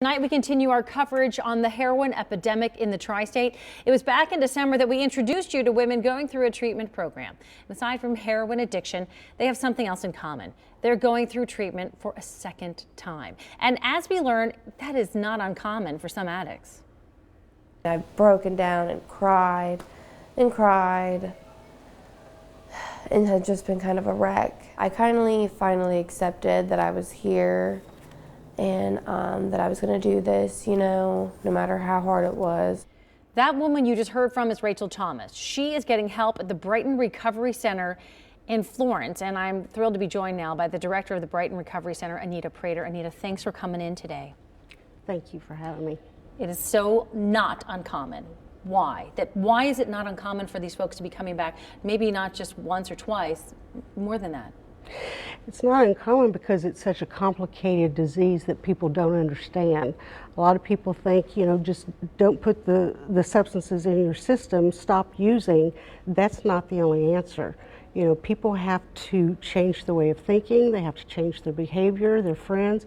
Tonight we continue our coverage on the heroin epidemic in the tri-state. It was back in December that we introduced you to women going through a treatment program. Aside from heroin addiction, they have something else in common. They're going through treatment for a second time. And as we learn, that is not uncommon for some addicts. I've broken down and cried and had just been kind of a wreck. I finally accepted that I was here and that I was going to do this, no matter how hard it was. That woman you just heard from is Rachel Thomas. She is getting help at the Brighton Recovery Center in Florence, and I'm thrilled to be joined now by the director of the Brighton Recovery Center, Anita Prater. Anita, thanks for coming in today. Thank you for having me. It is so not uncommon. Why? Why is it not uncommon for these folks to be coming back, maybe not just once or twice, more than that? It's not uncommon because it's such a complicated disease that people don't understand. A lot of people think, just don't put the substances in your system, stop using. That's not the only answer. People have to change the way of thinking, they have to change their behavior, their friends.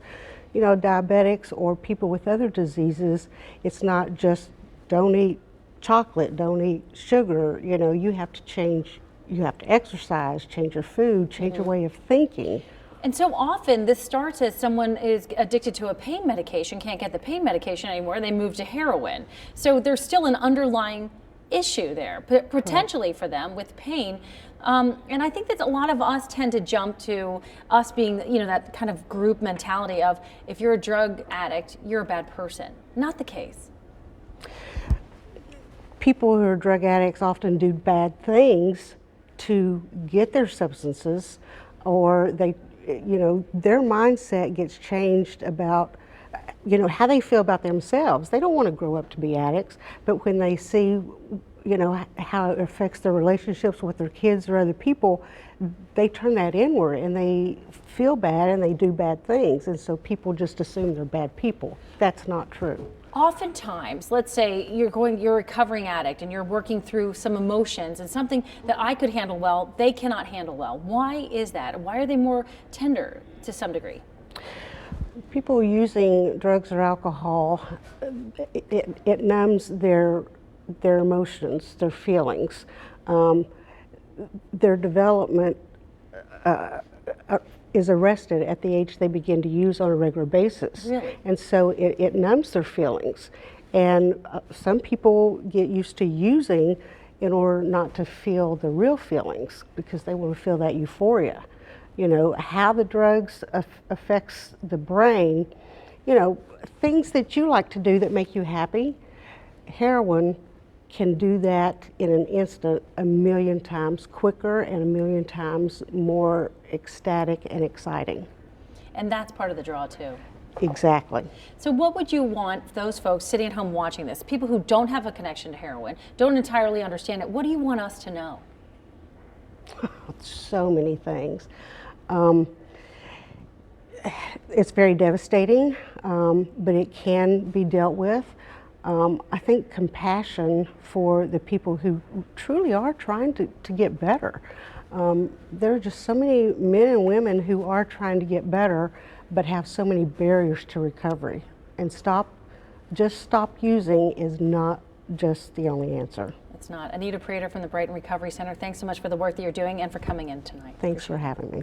Diabetics or people with other diseases, it's not just don't eat chocolate, don't eat sugar. You have to change. You have to exercise, change your food, change your way of thinking. And so often this starts as someone is addicted to a pain medication, can't get the pain medication anymore, and they move to heroin. So there's still an underlying issue there, potentially for them with pain. And I think that a lot of us tend to jump to us being, that kind of group mentality of if you're a drug addict, you're a bad person. Not the case. People who are drug addicts often do bad things to get their substances, or their mindset gets changed about how they feel about themselves. They don't want to grow up to be addicts, but when they see how it affects their relationships with their kids or other people, they turn that inward and they feel bad and they do bad things, and so people just assume they're bad people. That's not true. Oftentimes, let's say you're a recovering addict and you're working through some emotions and something that I could handle well, they cannot handle well. Why is that? Why are they more tender to some degree? People using drugs or alcohol, it numbs their emotions, their feelings. Their development is arrested at the age they begin to use on a regular basis. Really? And so it numbs their feelings. And some people get used to using in order not to feel the real feelings because they want to feel that euphoria. How the drugs affects the brain, things that you like to do that make you happy, heroin can do that in an instant 1,000,000 times quicker and 1,000,000 times more ecstatic and exciting. And that's part of the draw too. Exactly. So what would you want those folks sitting at home watching this, people who don't have a connection to heroin, don't entirely understand it, what do you want us to know? So many things. It's very devastating, but it can be dealt with. I think compassion for the people who truly are trying to get better. There are just so many men and women who are trying to get better but have so many barriers to recovery. And just stop using is not just the only answer. It's not. Anita Prater from the Brighton Recovery Center, thanks so much for the work that you're doing and for coming in tonight. Thanks for having me.